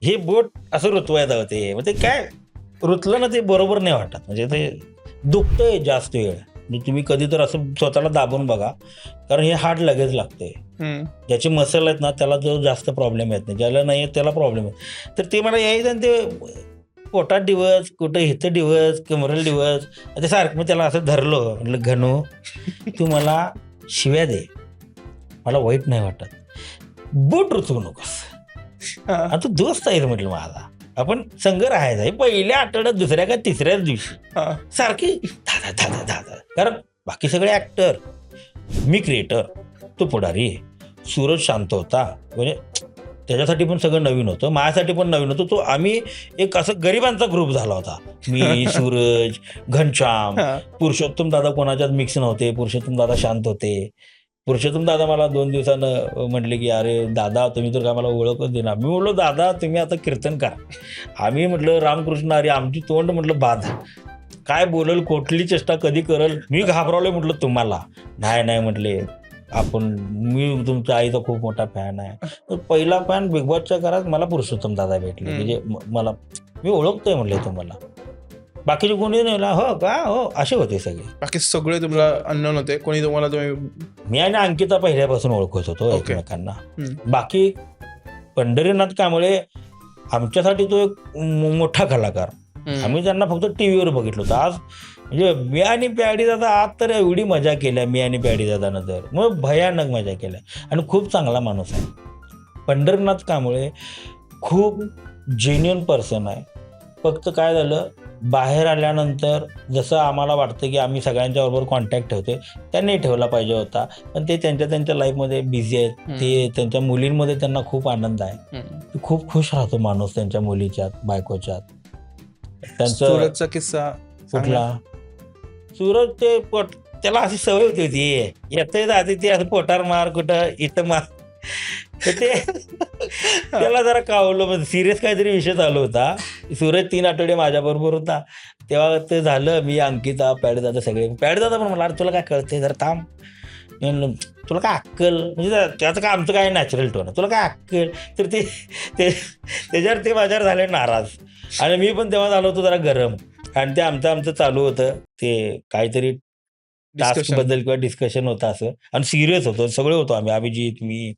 हे बोट असं रुतवायचं होते, मग ते काय रुतलं ना ते बरोबर नाही वाटत, म्हणजे ते दुखतंय जास्त वेळ. म्हणजे तुम्ही कधी तर असं स्वतःला दाबून बघा, कारण हे हाड लगेच लागतंय. ज्याचे मसल आहेत ना त्याला जो जास्त प्रॉब्लेम येत नाही, ज्याला नाही येत त्याला प्रॉब्लेम येत. तर ते मला यायचं आणि ते पोटात दिवस, कुठं इथं दिवस, कमरेला दिवस, ते सारखं मी त्याला असं धरलं, म्हटलं घनू तू मला शिव्या दे, मला वाईट नाही वाटत, बोट रुचवू नकोस. आता तू दोस्त आहे म्हटलं माझा, आपण संघ राहायचा. पहिल्या आठवड्यात दुसऱ्या का तिसऱ्याच दिवशी सारखी धादा धादा धादा, कारण बाकी सगळे ऍक्टर, मी क्रिएटर, तो पुढारी. सूरज शांत होता, म्हणजे त्याच्यासाठी पण सगळं नवीन होतं, माझ्यासाठी पण नवीन होतं. तो आम्ही एक असं गरिबांचा ग्रुप झाला होता. मी, सूरज, घनश्याम, पुरुषोत्तम दादा कोणाच्यात मिक्स नव्हते. पुरुषोत्तम दादा शांत होते. पुरुषोत्तम दादा मला 2 दिवसानं म्हटले की अरे दादा तुम्ही तर काय मला ओळखच देणार. मी म्हटलो दादा तुम्ही आता कीर्तन करा, आम्ही म्हटलं रामकृष्ण अरे आमची तोंड म्हटलं बाद, काय बोलल, कुठली चेष्टा कधी करल, मी घाबरवलोय म्हटलं तुम्हाला. नाही नाही म्हटले आपण, मी तुमच्या आईचा खूप मोठा फॅन आहे. तर पहिला फॅन बिग बॉसच्या घरात मला पुरुषोत्तम दादा भेटले, म्हणजे मला मी ओळखतोय म्हटले तुम्हाला, बाकीचे कोणी नाही. हो का, हो असे होते सगळे. बाकी सगळे तुम्हाला अननोन होते, कोणी तुम्हाला मी आणि अंकिता पहिल्यापासून ओळखत होतो एकमेकांना. बाकी पंढरीनाथ कांबळे आमच्यासाठी तो एक मोठा कलाकार, आम्ही त्यांना फक्त टीव्हीवर बघितलं होतं. आज म्हणजे मी आणि प्याडी दादा आज तर एवढी मजा केल्या, मी आणि प्याडी दादानं तर मग भयानक मजा केल्या, आणि खूप चांगला माणूस आहे पंढरीनाथ कांबळे, खूप जेन्युइन पर्सन आहे. फक्त काय झालं, बाहेर आल्यानंतर जसं आम्हाला वाटतं की आम्ही सगळ्यांच्या बरोबर कॉन्टॅक्ट ठेवते, त्यांनी ठेवला पाहिजे होता, पण ते त्यांच्या लाईफमध्ये बिझी आहेत. ते त्यांच्या मुलींमध्ये त्यांना खूप आनंद आहे, खूप खुश राहतो माणूस त्यांच्या मुलीच्यात, बायकोच्यात. त्यांचं सूरजचा किस्सा कुठला, सूरज ते त्याला अशी सवय होती येते आधी ते असं पोटार मार, कुठं इथं मार, तर ते त्याला जरा कावलं, म्हणजे सिरियस काहीतरी विषय चालू होता. सूरज 3 आठवडे माझ्याबरोबर होता, तेव्हा ते झालं, मी अंकिता पॅडदादा सगळे, पॅडदादा पण मला तुला काय कळते जरा थांब, तुला काय अक्कल, म्हणजे त्याचं काय आमचं काय नॅचरल टोन, तुला काय अक्कल, तर ते त्याच्यावर ते माझ्यावर झाले नाराज, आणि मी पण तेव्हा झालो होतो जरा गरम, आणि ते आमचं चालू होतं ते काहीतरी टास्क बद्दल किंवा डिस्कशन होतं असं, आणि सिरियस होतो, सगळे होतो आम्ही, अभिजित, मी,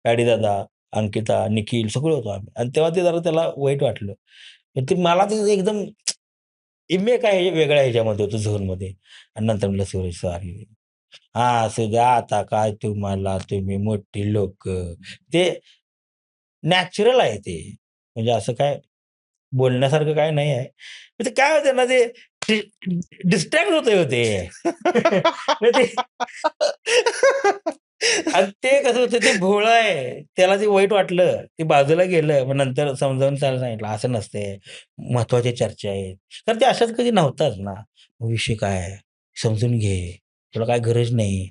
पॅडी दादा, अंकिता, निखिल, सगळं होतो आम्ही, आणि तेव्हा ते जरा त्याला वाईट वाटलं. ते मला ते एकदम इमे काय वेगळ्या ह्याच्यामध्ये होतं झोनमध्ये, आणि नंतर म्हटलं सूरज सॉरी, हा असं द्या आता काय तुम्हाला, तुम्ही मोठी लोक, ते नॅचरल आहे ते, म्हणजे असं काय बोलण्यासारखं काय नाही आहे. ते काय होते ना, ते डिस्ट्रॅक्ट होते आणि ते कसं होतं, ते भोळं आहे, त्याला ते वाईट वाटलं, ते बाजूला गेलं, मग नंतर समजावून त्याला सांगितलं असं नसते, महत्वाच्या चर्चा आहेत, तर ते अशाच कधी नव्हताच ना, विषय काय आहे समजून घे, तुला काय गरज नाही.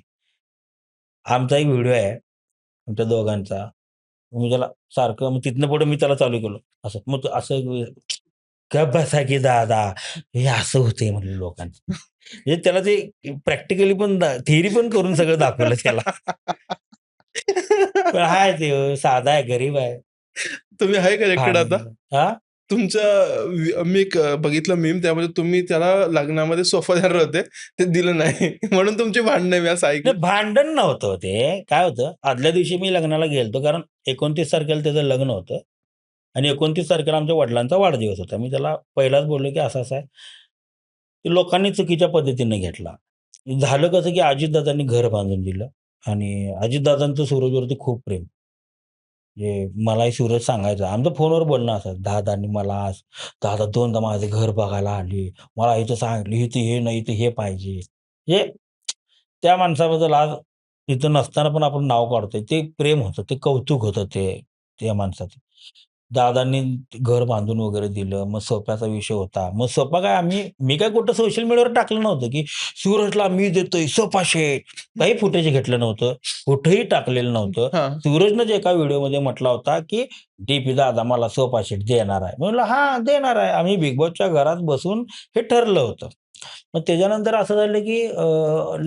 आमचा एक व्हिडिओ आहे आमच्या दोघांचा, मी त्याला सारखं, मग तिथनं पुढे मी त्याला चालू केलं असं, मग असं गप बसा की दादा, हे असं होतंय म्हणलं लोकांचं, म्हणजे त्याला ते प्रॅक्टिकली पण थिअरी पण करून सगळं दाखवलं त्याला. पण हाय ते साधा आहे, गरीब आहे. तुम्ही आहे कनेक्टेड आता? हा तुमचं मी बघितलं मीम, त्यामध्ये तुम्ही त्याला लग्नामध्ये सोफा देणार होते, ते दिलं नाही म्हणून तुमची भांडणं मी असं ऐकलं. भांडण नव्हतं ते, काय होतं, आदल्या दिवशी मी लग्नाला गेलतो, कारण 29 तारखेला त्याचं लग्न होतं, आणि 29 तारखेला आमच्या वडिलांचा वाढदिवस होता. मी त्याला पहिलाच बोललो की असं असं आहे, ते लोकांनी चुकीच्या पद्धतीने घेतला. झालं कसं की अजितदादांनी घर बांधून दिलं, आणि अजितदादांचं सूरजवरती खूप प्रेम, म्हणजे मलाही सूरज सांगायचा, आमचं फोनवर बोलणं असं, दादांनी मला आज दादा 2दा माझं घर बघायला आली, मला इथं सांगितलं इथं हे नाही, इथं हे पाहिजे, हे त्या माणसाबद्दल आज इथं नसताना पण आपण नाव काढतोय, ते प्रेम होतं, ते कौतुक होतं ते त्या माणसाचं. दादांनी घर बांधून वगैरे दिलं, मग सोफ्याचा विषय होता, मग सोफा काय मी काय कुठं सोशल मीडियावर टाकलं नव्हतं की सूरजला मी देतोय सोफा सेट, काही फुटेज घेतलं नव्हतं, कुठेही टाकलेलं नव्हतं. सूरजनं जे एका व्हिडिओमध्ये म्हटला होता की डीपी दादा मला सोफा सेट देणार आहे, म्हणलं हा देणार आहे, आम्ही बिग बॉसच्या घरात बसून हे ठरलं होतं. मग त्याच्यानंतर असं झालं की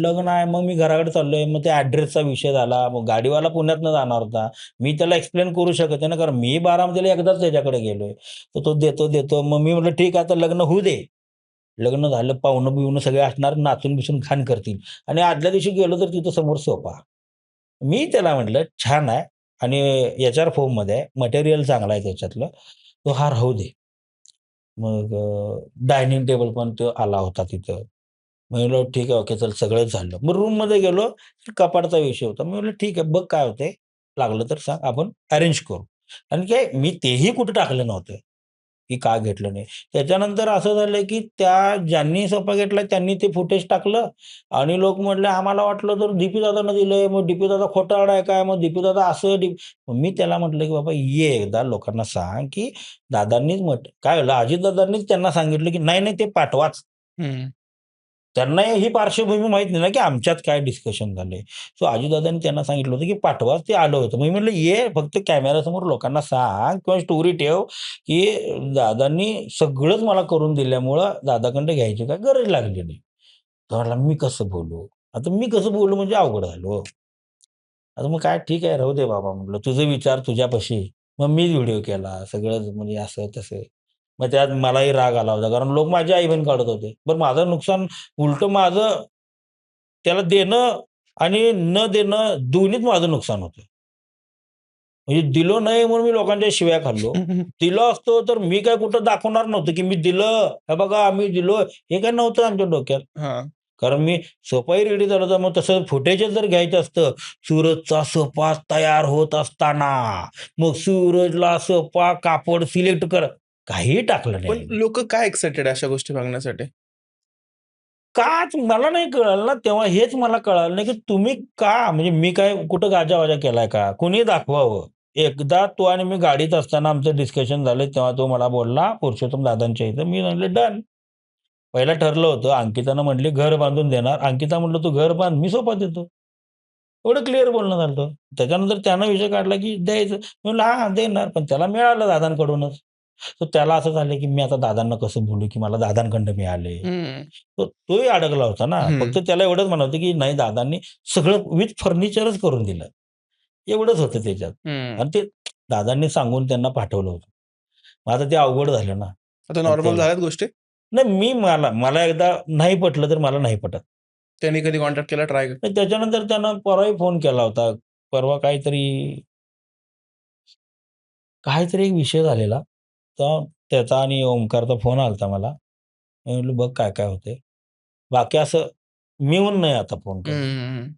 लग्न आहे, मग मी घराकडे चाललोय, मग त्या ॲड्रेसचा विषय झाला. मग गाडीवाला पुण्यातनं जाणार होता. मी त्याला एक्सप्लेन करू शकत नाही ना, कारण मी बारामतीला एकदाच त्याच्याकडे गेलोय. तर तो देतो. मग मी म्हटलं ठीक आहे, आता लग्न होऊ दे. लग्न झालं, पाहुणं-बिवणं सगळे असणार, नाचून-बिचून घाण करतील आणि आदल्या दिवशी गेलो तर तिथं समोर सोफा. मी त्याला म्हटलं, "छान आहे आणि एच-आर फोममध्ये आहे, मटेरियल चांगलं आहे त्याच्यातलं. तो हा राहू दे." मग डायनिंग टेबल पण तो आला होता तिथं. मी म्हटलं, "ठीक आहे, ओके, चल सगळंच झालं." मग रूममध्ये गेलो, कपाटचा विषय होता. मी म्हटलं, "ठीक आहे, बघ काय होतंय, लागलं तर सांग, आपण अरेंज करू." आणि काय मी तेही कुठे टाकलं नव्हतं. की का घेतलं नाही. त्याच्यानंतर असं झालं, की ज्यांनी सोफा घेतला त्यांनी ते फुटेज टाकलं आणि लोक म्हटले, "आम्हाला वाटलं तर डी दादानं दिलंय, मग डी दादा खोटारडा आहे काय? मग डी दादा असं मग मी त्याला म्हटलं, की "बाबा ये एकदा लोकांना सांग, की दादांनीच काय झालं अजितदादांनीच त्यांना सांगितलं, की नाही, नाही ते पाठवाच." हं. त्यांना ही पार्श्वभूमी माहीत नाही ना, की आमच्यात काय डिस्कशन झालंय. सो आजीदादांनी त्यांना सांगितलं होतं, की पाठवा. ते आलं होतं. मी म्हटलं, "ये फक्त कॅमेऱ्यासमोर लोकांना सांग किंवा स्टोरी ठेव, की दादांनी सगळंच मला करून दिल्यामुळं दादाकडनं घ्यायची काही गरज लागली नाही." तो म्हणाला, "मी कसं बोलू?" आता मी कसं बोलू म्हणजे अवघड झालं हो. आता मग काय ठीक आहे, राहू दे बाबा म्हटलं, तुझे विचार तुझ्यापाशी. मग मीच व्हिडिओ केला सगळंच म्हणजे असं तसं. मग त्यात मलाही राग आला होता कारण लोक माझी आईबीण काढत होते. बरं माझं नुकसान उलटं माझं त्याला देणं आणि न देणं दोन्हीच माझं नुकसान होतं. म्हणजे दिलो नाही म्हणून मी लोकांच्या शिव्या खाल्लो. दिलं असतो तर मी काय कुठं दाखवणार नव्हतं, की मी दिलं. हे बघा आम्ही दिलो. हे काय नव्हतं आमच्या डोक्यात. हां. कारण मी सोफाही रेडी झाला होता. मग तसं फुटेजच जर घ्यायचं असतं, सूरजचा सोफा तयार होत असताना, मग सूरजला सोफा कापड सिलेक्ट कर काहीही टाकलं पण नाही. लोकं काय एक्साइटेड आहे अशा गोष्टी बघण्यासाठी? काच मला नाही कळलं ना तेव्हा हेच मला कळालं नाही, की तुम्ही का म्हणजे मी काय कुठं गाजा-वाजा केलाय का? कुणी दाखवावं. एकदा तो आणि मी गाडीत असताना आमचं डिस्कशन झालं तेव्हा तो मला बोलला पुरुषोत्तम दादांच्या इथं. मी म्हटलं डन. पहिलं ठरलं होतं. अंकितानं म्हटली, "घर बांधून देणार." अंकिता म्हटलं, "तू घर बांध, मी सोफा देतो." एवढं क्लिअर बोलणं झालं होतं. त्याच्यानंतर त्यानं विषय काढला, की द्यायचं. मी म्हटलं, "हां, देणार." पण त्याला मिळालं दादांकडूनच. तर त्याला असं झालं, की मी आता दादांना कसं बोलू, की मला दादांकडनं मिळाले. हं. तर तोही अडकला होता ना. हं. फक्त त्याला एवढंच म्हणत होतं, की नाही दादांनी सगळं विथ फर्निचरच करून दिलं. एवढंच होतं त्याच्यात. हं. आणि ते दादांनी सांगून त्यांना पाठवलं होतं. मग आता ते अवघड झालं ना. आता मग नॉर्मल त्याला झाल्यात गोष्टी? नाही मला मला एकदा नाही पटलं तर मला नाही पटत. त्यांनी कधी कॉन्टॅक्ट केला ट्राय? तर त्याच्यानंतर त्यानं परवाही फोन केला होता. परवा काहीतरी एक विषय झालेला. तर त्याचा आणि ओमकारचा फोन आला होता मला. मी म्हटलं, "बघ काय-काय होतंय." बाकी असं मी म्हणून नाही आता फोन हं, करत. हं, हं.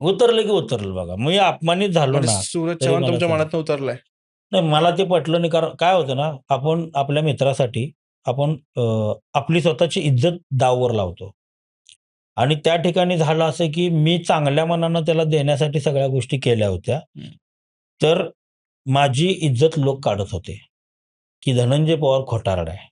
उतरलं की उतरलं बघा. मी अपमानित झालो म्हणजे ना, सूरज तरी चव्हाण मला तुमच्या समज मनातनं उतरलाय. नाही मला ते पटलं नाही कारण काय होतं ना, आपण आपल्या मित्रासाठी आपण आपली स्वतःची इज्जत दाववर लावतो. आणि त्या ठिकाणी झालं असं, की मी चांगल्या मनानं त्याला देण्यासाठी सगळ्या गोष्टी केल्या होत्या. हं. तर माझी इज्जत लोक काढत होते, की धनंजय पवार खोटारडा आहे.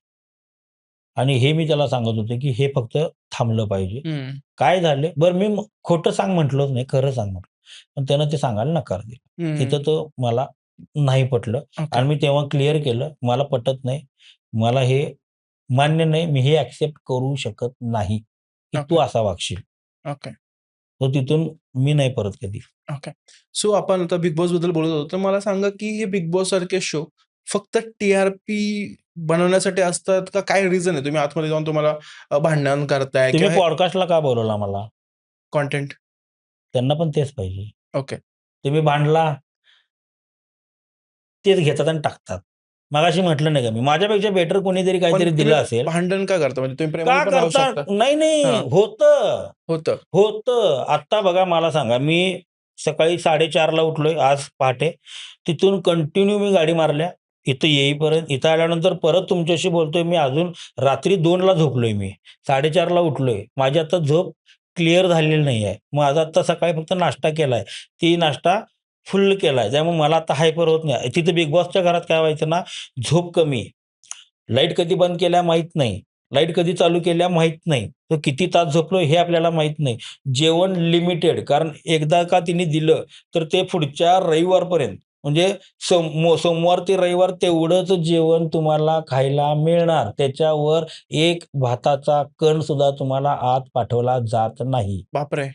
आणि हे मी त्याला सांगत होतो, की हे फक्त थांबलं पाहिजे. हं. काय झाले बरं मी खोटं सांग म्हटलोच नाही, खरं सांग म्हटलं. पण त्यानं ते सांगायला नकार दिला. हं. तिथं तो मला नाही पटलं ओके. आणि मी तेव्हा क्लिअर केलं, मला पटत नाही. मला हे मान्य नाही. मी हे एक्सेप्ट करू शकत नाही, की तू ओके. असा वागशील. ओके. तर तिथून मी नाही परत कधी. ओके. सो आपण आता बिग बॉसबद्दल बोलत होतो. तर मला सांगा, की हे बिग बॉस सारखे शो फक्त टी-आर-पी बनवण्यासाठी असतात का काय रिझन आहे? तुम्ही आतमध्ये जाऊन तुम्हाला भांडण करताय तुम्ही किंवा हे पॉडकास्टला का बोलवला मला? कंटेंट? त्यांना पण तेच पाहिजे. ओके. तुम्ही भांडला, तेच घेतात आणि टाकतात. मगाशी म्हटलं नाही का मी, माझ्यापेक्षा बेटर कोणीतरी पण काहीतरी तुम्ही दिलं असेल. भांडण का करता? म्हणजे तुम्ही प्रेमाने का पण राहू करता? शकता. नाही, नाही. हां. होतं. होतं. होतं. आत्ता बघा मला सांगा, मी सकाळी 4:30ला उठलोय आज पहाटे. तिथून कंटिन्यू मी गाडी मारल्या. इथं येईपर्यंत. इथं आल्यानंतर परत तुमच्याशी बोलतोय मी अजून रात्री 2ला झोपलोय मी. 4:30ला उठलोय. माझी आता झोप क्लिअर झालेली नाही आहे. माझा आता सकाळी फक्त नाश्ता केलाय. ती नाश्ता फुल केलाय. त्यामुळे मला आता हायपर होत नाही. तिथं बिग बॉसच्या घरात काय व्हायचं ना, झोप कमी. लाईट कधी बंद केल्या माहीत नाही. लाईट कधी चालू केल्या माहीत नाही. तो किती तास झोपलो हे आपल्याला माहीत नाही. जेवण लिमिटेड कारण एकदा का तिने दिलं, तर ते पुढच्या रविवारपर्यंत म्हणजे सोमवार ते रविवार तेवढंच जेवण तुम्हाला खायला मिळणार. त्याच्यावर एक भाताचा कण सुद्धा तुम्हाला आत पाठवला जात नाही. बापरे!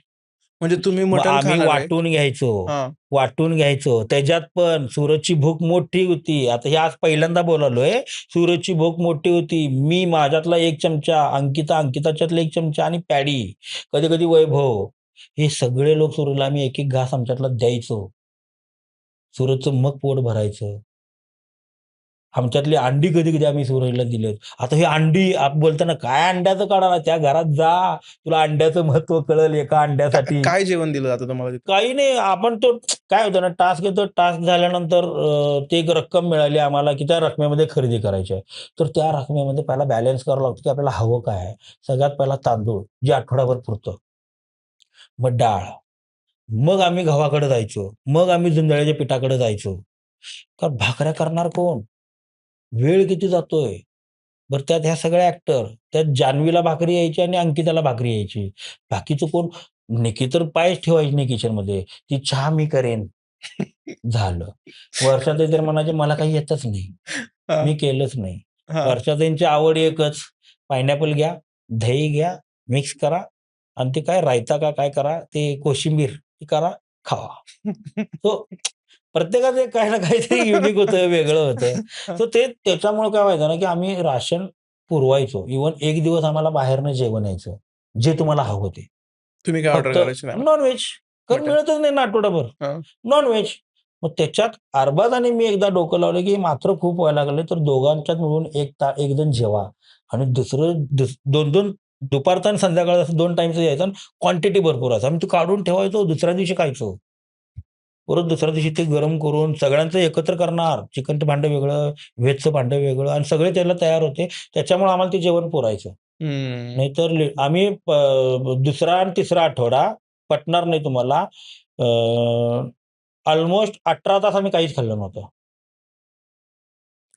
म्हणजे तुम्ही मग मटण आम्ही खाणार आहे. वाटून घ्यायचो. हां. वाटून घ्यायचो. त्याच्यात पण सूरजची भूक मोठी होती. आता हे आज पहिल्यांदा बोलालोय. सूरजची भूक मोठी होती. मी माझ्यातला 1 चमचा, अंकिताच्यातला 1 चमचा आणि पॅडी, कधी-कधी वैभव, हे सगळे लोक सूरजला आम्ही एक-एक घास आमच्यातला द्यायचो. सूरजचं मग पोट भरायचं. आमच्यातली अंडी कधी-कधी आम्ही सूरजला दिलेत. आता ही अंडी बोलताना काय अंड्याचं काढा, त्या घरात जा. तुला अंड्याचं महत्त्व कळेल एका अंड्यासाठी. काय जेवण दिलं जातं तुम्हाला तिथं? काही नाही. आपण तो काय होतं ना, टास्क येतो. टास्क झाल्यानंतर ते एक रक्कम मिळाली आम्हाला, की त्या रकमेमध्ये खरेदी करायची आहे. तर त्या रकमेमध्ये पहिला बॅलन्स करावं लागतं, की आपल्याला हवं काय आहे. सगळ्यात पहिला तांदूळ, जे आठवडाभर पुरतं. मग डाळ. मग आम्ही गव्हाकडे जायचो. मग आम्ही जुंधळ्याच्या पिठाकडे जायचो. कारण भाकऱ्या करणार कोण? वेळ किती जातोय? बरं त्यात ह्या सगळ्या ॲक्टर, त्यात जान्हवीला भाकरी यायची आणि अंकिताला भाकरी यायची. बाकीचं कोण? निकी तर पायच ठेवायची नाही किचनमध्ये. ती चहा मी करेन. झालं. वर्षाताई तर म्हणायचे, "मला काही येतच नाही. हां, मी केलंच नाही." हां. वर्षाताईंची आवड एकच, पायनॅपल घ्या, दही घ्या, मिक्स करा आणि ते काय रायता का काय करा, ते कोशिंबीर करा, खावा. सो प्रत्येकाचं एक काही ना काहीतरी युनिक होतं, वेगळं होतं. सो ते त्याच्यामुळे काय व्हायचं ना, की आम्ही राशन पुरवायचो. इव्हन एक दिवस आम्हाला बाहेरनं जेवण यायचं. जे तुम्हाला हवं ते. तुम्ही काय ऑर्डर फक्त करायचे त्याला? नॉन-व्हेज. कारण मटण. मिळतच नाही ना आठवडाभर. हां. नॉन-व्हेज. मग त्याच्यात अरबाजाने मी एकदा डोकं लावलं, की मात्र खूप व्हायला लागले, तर दोघांच्यात मिळून एक जण जेवा आणि दुसरं 2-2 दुपारचा आणि संध्याकाळचा असं 2 टाईमचं यायचं आणि क्वांटिटी भरपूर असायचं. आम्ही ते काढून ठेवायचो, दुसऱ्या दिवशी खायचो. परत दुसऱ्या दिवशी ते गरम करून सगळ्यांचं एकत्र करणार. चिकनचं भांडं वेगळं, व्हेजचं भांडं वेगळं आणि सगळे त्याला तयार होते. त्याच्यामुळे आम्हाला ते जेवण पुरायचं. हं. नाहीतर आम्ही दुसरा आणि तिसरा आठवडा पटणार नाही तुम्हाला. अल्मोस्ट 18 तास आम्ही काहीच खाल्लं नव्हतं.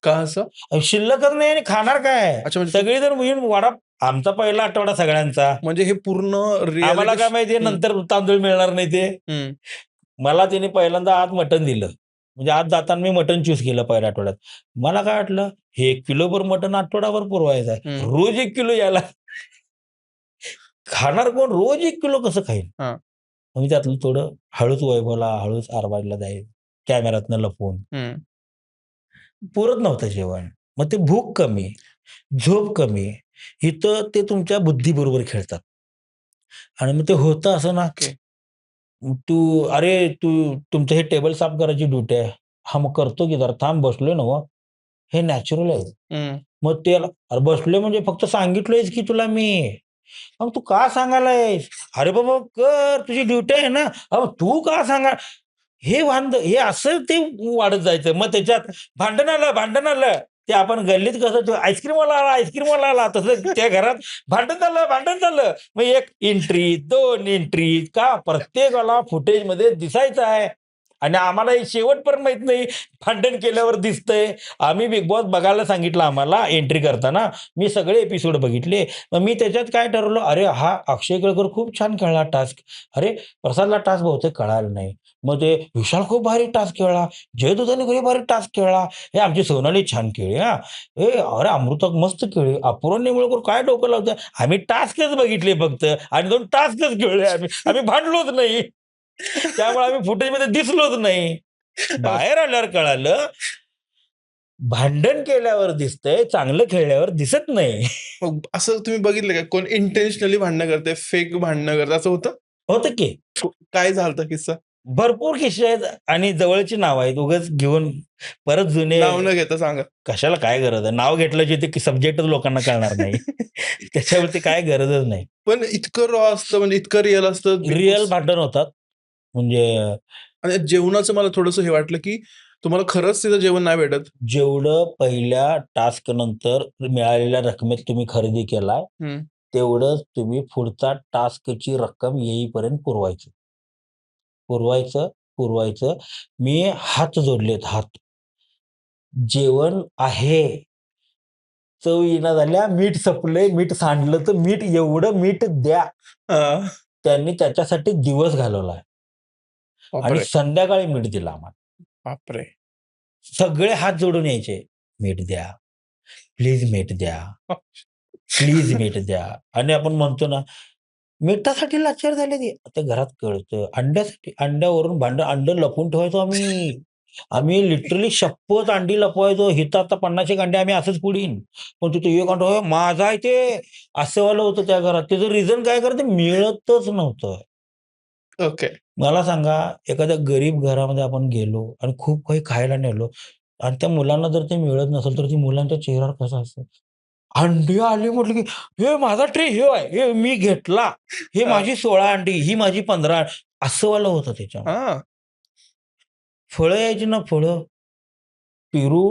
का असं? शिल्लकच नाही आणि खाणार काय? अच्छा म्हणजे सगळेजण मिळून आमचा पहिला आठवडा सगळ्यांचा. म्हणजे हे पूर्ण आम्हाला रिॲलिटी काय माहिती हं, नंतर तांदूळ मिळणार नाही ते. हं. मला त्याने पहिल्यांदा आत मटण दिलं. म्हणजे आत जाताना मी मटण चूज केलं पहिल्या आठवड्यात. मला काय वाटलं, हे 1 किलोभर मटण आठवडाभर पुरवायचं आहे. हं. रोज 1 किलो यायला खाणार कोण? रोज 1 किलो कसं खाईल? हां. मग मी त्यातलं थोडं हळूच वैभवला, हळूच आरबाजला जाईल, कॅमेऱ्यातनं लपवून. हं. पुरत नव्हतं जेवण. मग ते भूक कमी, झोप कमी. इथं ते तुमच्या बुद्धीबरोबर खेळतात. आणि मग ते होतं असं ना, ओके. तू तुमचं हे टेबल साफ करायची ड्युटी आहे. हां, मग करतो की जरा थांब बसलोय नव्हं. हे नॅचरल आहे. हं. मग त्याला अरे बसलोय म्हणजे फक्त सांगितलोयच की तुला मी. मग तू का सांगायलायस? अरे बाबा कर, तुझी ड्युटी आहे ना. अहो तू का सांगा हे असं ते वाढत जायचं. मग त्याच्यात भांडण आलं. ते आपण गल्लीत कसं ते आईस्क्रीमवाला आला. तसं त्या घरात भांडण झालं. मग 1 एंट्री, 2 एंट्री का प्रत्येकाला फुटेजमध्ये दिसायचं आहे. आणि आम्हाला हे शेवटपर्यंत माहीत नाही. भांडण केल्यावर दिसतंय. आम्ही बिग बॉस बघायला सांगितलं आम्हाला एंट्री करताना. मी सगळे एपिसोड बघितले. मग मी त्याच्यात काय ठरवलं, अरे हा अक्षय केळकर खूप छान खेळला टास्क. अरे प्रसादला टास्क बहुतेक कळाला नाही. मग ते विशाल खूप भारी टास्क खेळला. जयदूताने खूप भारी टास्क खेळला. हे आमची सोनाली छान खेळली हां. अरे अमृता मस्त खेळली. अपूर्वा निंबाळकर काय डोकं लावते. आम्ही टास्कच बघितले फक्त आणि 2 टास्कच खेळले आम्ही. आम्ही भांडलोच नाही. त्यामुळे आम्ही फुटेजमध्ये दिसलोच नाही. बाहेर आल्यावर कळालं, भांडण केल्यावर दिसतंय, चांगलं खेळल्यावर दिसत नाही. मग असं तुम्ही बघितलं का कोण इंटेन्शनली भांडणं करतंय, फेक भांडणं करतं असं होतं? होतं की. काय झालता किस्सा? भरपूर किस्से आहेत आणि जवळची नावं आहेत. उगाच घेऊन परत जुने नाव न घेता सांगा. कशाला काय गरज आहे? नाव घेतलं की ते सब्जेक्टच लोकांना कळणार नाही. त्याच्यावरती काय गरजच नाही. पण इतकं रॉ असतं म्हणजे इतकं रिअल असतं बिग रिअल बॉस भांडण होतात. म्हणजे आणि जेवणाचं मला थोडंसं हे वाटलं, की तुम्हाला खरंच तिथं जेवण नाही भेटत. जेवढं पहिल्या टास्क नंतर मिळालेल्या रकमेत तुम्ही खरेदी केलाय, हं. तेवढंच तुम्ही पुढचा टास्कची रक्कम येईपर्यंत पुरवायचं. पुरवायचं, पुरवायचं. मी हात जोडलेत हात. जेवण आहे. चव येईना झाल्या, मीठ संपलंय, मीठ सांडलं तर एवढं मीठ द्या. हां. त्यांनी त्याच्यासाठी दिवस घालवलाय आणि बापरे! संध्याकाळी मीठ दिलं आम्हाला. बापरे! सगळे हात जोडून यायचे. "मीठ द्या, प्लीज मीठ द्या, प्लीज मीठ द्या." आणि आपण म्हणतो ना, मिठासाठी लाचार झाले ते. आता घरात कळतं. अंड्यासाठी अंड्यावरून भांडं, अंडं लपवून ठेवायचो आम्ही. आम्ही लिटरली शपथ अंडी लपवायचो. इथं आता 50 एक अंडे आम्ही असंच फोडीन. पण तिथे एक अंडं माझं आहे ते, असं वालं होतं त्या घरात. त्याचं रिझन काय करते मिळतच नव्हतं. ओके. मला सांगा, एखाद्या गरीब घरामध्ये आपण गेलो आणि खूप काही खायला नेलो आणि त्या मुलांना जर ते मिळत नसेल, तर ती मुलांच्या चेहऱ्यावर कसं असेल? अंडी आली म्हटलं, की "हे माझा ट्रे हे आहे, हे मी घेतला. हे हां. माझी 16 अंडी, ही माझी 15." असं वालं होतं त्याच्यामध्ये. हां. फळं यायची ना फळं, पेरू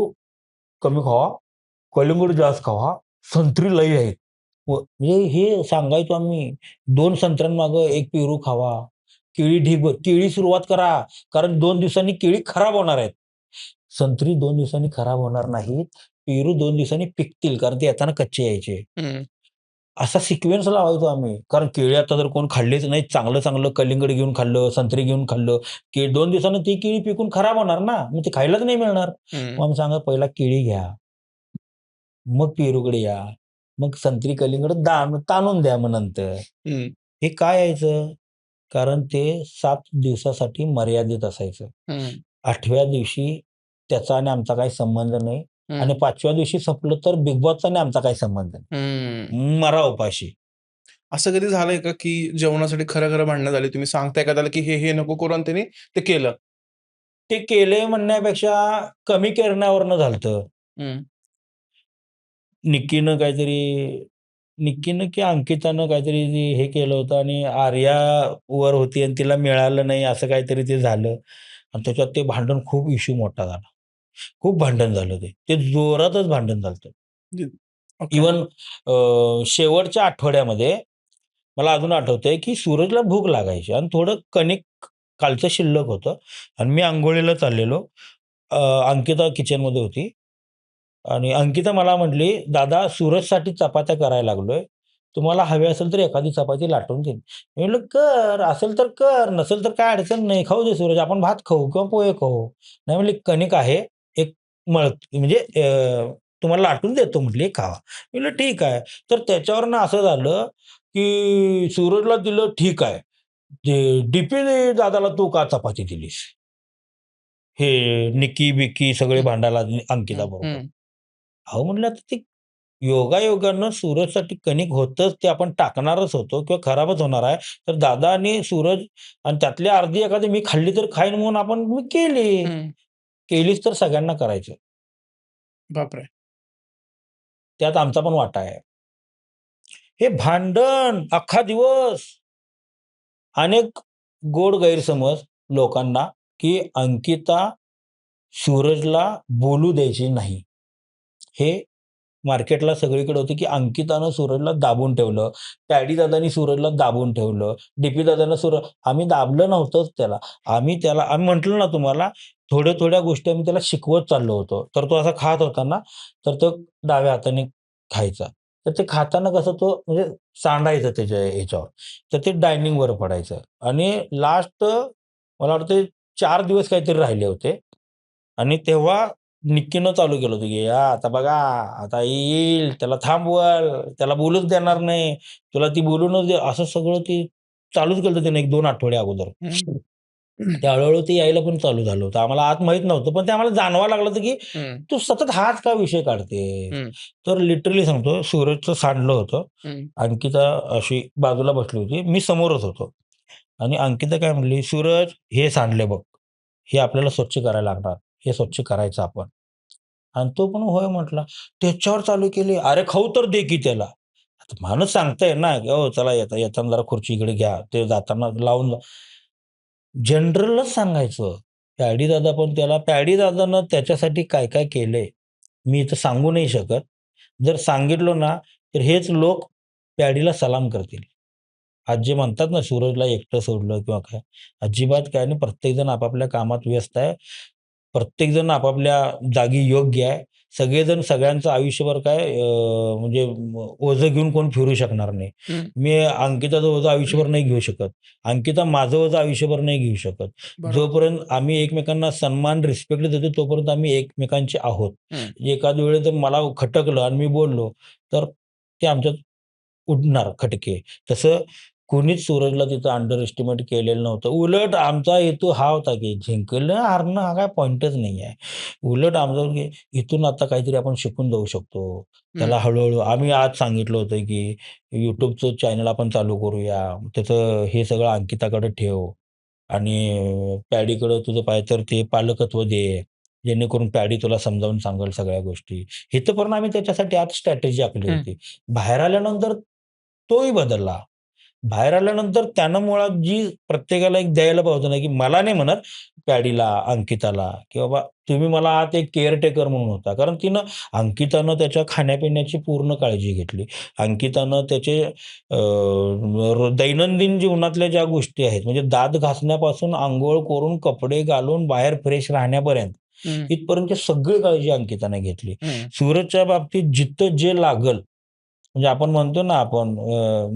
कमी खावा, कलिंगड जास्त खावा, संत्री लई आहेत. म्हणजे हे सांगायचो आम्ही. 2 संत्र्यांमागं 1 पेरू खावा. केळी ढीगभर. केळी सुरुवात करा, कारण 2 दिवसांनी केळी खराब होणार आहेत. संत्री 2 दिवसांनी खराब होणार नाहीत. पेरू 2 दिवसांनी पिकतील, कारण ते येताना कच्चे यायचे. हं. असा सिक्वेन्स लावायचो आम्ही. कारण केळी आता जर कोण खाल्लीच नाही, चांगलं-चांगलं कलिंगड घेऊन खाल्लं, संत्री घेऊन खाल्लं, की 2 दिवसांनी ती केळी पिकून खराब होणार ना, मग ते खायलाच नाही मिळणार. हं. मग आम्ही सांगा पहिला केळी घ्या, मग पेरूकडे या, मग संत्री, कलिंगड ताणून द्या मग नंतर. हं. हे का यायचं? कारण ते 7 दिवसासाठी मर्यादित असायचं. हं. 8व्या दिवशी त्याचा आणि आमचा काही संबंध नाही आणि हं. 5व्या दिवशी संपलं तर बिग बॉसचा आणि आमचा काही संबंध हं. नाही. मरा उपाशी. असं कधी झालंय का, की जेवणासाठी खरं-खरं भांडणं झाली? तुम्ही सांगताय एखाद्याला, की हे नको करू आणि त्याने ते केलं? ते केले म्हणण्यापेक्षा कमी करण्यावरनं झालतं. हं. निक्कीनं काहीतरी निक्कीनं की अंकितानं काहीतरी हे केलं होतं आणि आर्या वर होती आणि तिला मिळालं नाही असं काहीतरी ते झालं आणि त्याच्यात ते भांडण खूप इश्यू मोठा झाला. खूप भांडण झालं ते. ते जोरातच भांडण झालं. जी. ओके. इव्हन शेवटच्या आठवड्यामध्ये मला अजून आठवतंय, की सूरजला भूक लागायची आणि थोडं कणिक कालचं शिल्लक होतं आणि मी अंघोळीला चाललेलो. अंकिता किचनमध्ये होती आणि अंकिता मला म्हटली, "दादा सूरजसाठी चपात्या करायला लागलोय. तुम्हाला हवी असेल तर एखादी चपाती लाटून देईन." मी म्हटलं, "कर, असेल तर कर, नसेल तर काय अडचण नाही. खाऊ दे सूरज. आपण भात खाऊ किंवा पोहे खाऊ." नाही म्हटली, "कणिक आहे, एक म्हणजे तुम्हाला लाटून देतो," म्हटली, "खावा." मी म्हटलं, "ठीक आहे." तर त्याच्यावरनं असं झालं, की सूरजला दिलं, "ठीक आहे. ते डी दादाला तू का चपाती दिलीस?" हे निक्की-बिक्की सगळे हं. भांडायला लागले हं. अंकिताबरोबर. हं. अहो म्हटलं आता ते योगायोगानं सूरजसाठी कणिक होतंच, ते आपण टाकणारच होतो किंवा खराबच होणार आहे. तर दादा आणि सूरज आणि त्यातली अर्धी एखादी मी खाल्ली तर खाईन म्हणून मी केली. हं. केलीच तर सगळ्यांना करायचं. बापरे! त्यात आमचा पण वाटा आहे. हे भांडण अख्खा दिवस. अनेक गोड गैरसमज लोकांना, की अंकिता सूरजला बोलू द्यायची नाही. हे मार्केटला सगळीकडे होतं, की अंकितानं सूरजला दाबून ठेवलं. पॅडी दादांनी सूरजला दाबून ठेवलं. डी-पी दादानं आम्ही दाबलं नव्हतंच त्याला. आम्ही म्हटलं ना तुम्हाला, थोड्या-थोड्या गोष्टी आम्ही त्याला शिकवत चाललो होतो. तर तो असा खात होता ना, तर तो डाव्या हाताने खायचा. तर ते खाताना कसं तो म्हणजे सांडायचं त्याच्या ह्याच्यावर. तर ते डायनिंगवर पडायचं आणि लास्ट मला वाटतं 4 दिवस काहीतरी राहिले होते आणि तेव्हा निक्कीनं चालू केलं होतं, की आता बघा, आता येईल, त्याला थांबवल, त्याला बोलूच देणार नाही, तुला ती बोलूनच दे." असं सगळं ते चालूच केलं होतं त्याने 1-2 आठवडे अगोदर. हं. ते हळू-हळू ते यायला पण चालू झालं होतं. आम्हाला आत माहीत नव्हतं, पण ते आम्हाला जाणवायला लागलं होतं, की हं. तू सतत हाच का विषय काढतेस? हं. तर लिटरली सांगतो, सूरजचं सांडलं होतं. हं. अंकिता अशी बाजूला बसली होती. मी समोरच होतो आणि अंकिता काय म्हणली, "सूरज, हे सांडले बघ. हे आपल्याला स्वच्छ करायला लागणार. हे स्वच्छ करायचं आपण." आणि तो पण होय म्हटला. त्याच्यावर चालू केली, "अरे खाऊ तर दे की त्याला." आता माणूस सांगतंय ना, की "हो चला येताना जरा खुर्ची इकडे घ्या." ते जाताना लावून जनरलच सांगायचं. पॅडी दादा पण त्याला पॅडी दादानं त्याच्यासाठी काय-काय केलंय, मी इथं सांगू नाही शकत. जर सांगितलं ना, तर हेच लोक पॅडीला सलाम करतील. आज जे म्हणतात ना, सूरजला एकटं सोडलं किंवा काय, अजिबात काय नाही. प्रत्येकजण आपापल्या कामात व्यस्त आहे. प्रत्येकजण आपापल्या जागी योग्य आहे. सगळेजण सगळ्यांचं आयुष्यभर काय म्हणजे ओझं घेऊन कोण फिरू शकणार नाही. हं. मी अंकिताचं ओझं आयुष्यभर नाही घेऊ शकत. अंकिता माझं ओझं आयुष्यभर नाही घेऊ शकत. बरोबर. जोपर्यंत आम्ही एकमेकांना सन्मान, रिस्पेक्ट देतो तोपर्यंत आम्ही एकमेकांचे आहोत. हं. एखाद्या वेळेस जर मला खटकलं आणि मी बोललो, तर ते आमच्यात उडणार खटके. तसं कोणीच सूरजला तिथं अंडर एस्टिमेट केलेलं नव्हतं. उलट आमचा हेतू हा होता, की जिंकणं, हारणं हा काय पॉइंटच नाही आहे. उलट आमचं की इथून आता काहीतरी आपण शिकून जाऊ शकतो. हं. त्याला हळू आम्ही आज सांगितलं होतं, की YouTubeचं चॅनल आपण चालू करूया. त्याचं हे सगळं अंकिताकडे ठेव आणि पॅडीकडं तुझं पाहिजे तर ते पालकत्व दे. जेणेकरून पॅडी तुला समजावून सांगेल सगळ्या गोष्टी. इथपर्यंत आम्ही त्याच्यासाठी आज स्ट्रॅटेजी आखली हं. होती. बाहेर आल्यानंतर तोही बदलला. बाहेर आल्यानंतर त्यानं मुळात जी प्रत्येकाला एक द्यायला पाहिजे ना, की मला नाही म्हणत, पॅडीला, अंकिताला, की बाबा तुम्ही मला आत एक केअरटेकर म्हणून होता. कारण अंकितानं त्याच्या खाण्यापिण्याची पूर्ण काळजी घेतली. अंकितानं त्याचे दैनंदिन जीवनातल्या ज्या गोष्टी आहेत, म्हणजे दात घासण्यापासून अंघोळ करून, कपडे घालून बाहेर फ्रेश राहण्यापर्यंत, हं. इथपर्यंत सगळी काळजी अंकितानं घेतली. हं. सूरजच्या बाबतीत जिथं जे लागल, म्हणजे आपण म्हणतो ना,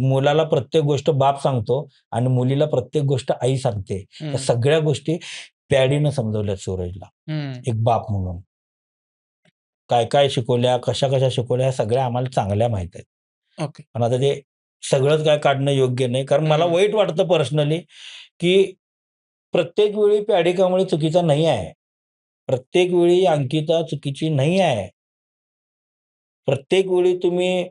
मुलाला प्रत्येक गोष्ट बाप सांगतो आणि मुलीला प्रत्येक गोष्ट आई सांगते. त्या हं. सगळ्या गोष्टी पॅडीनं समजवल्यात सूरजला, हं. एक बाप म्हणून. काय-काय शिकवल्या, कशा-कशा शिकवल्या, ह्या सगळ्या आम्हाला चांगल्या माहीत आहेत. ओके. पण आता ते सगळंच काय काढणं योग्य नाही. कारण मला हं. वाईट वाटतं पर्सनली, की प्रत्येक वेळी पॅडी कांबळे चुकीचा नाही आहे. प्रत्येक वेळी अंकिता चुकीची नाही आहे. प्रत्येक वेळी तुम्ही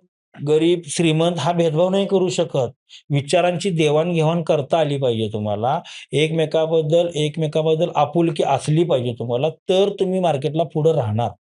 गरीब, श्रीमंत हा भेदभाव नाही करू शकत. विचारांची देवाण-घेवाण करता आली पाहिजे तुम्हाला. एकमेकाबद्दल आपुलकी असली पाहिजे तुम्हाला. तर तुम्ही मार्केटला पुढे राहणार.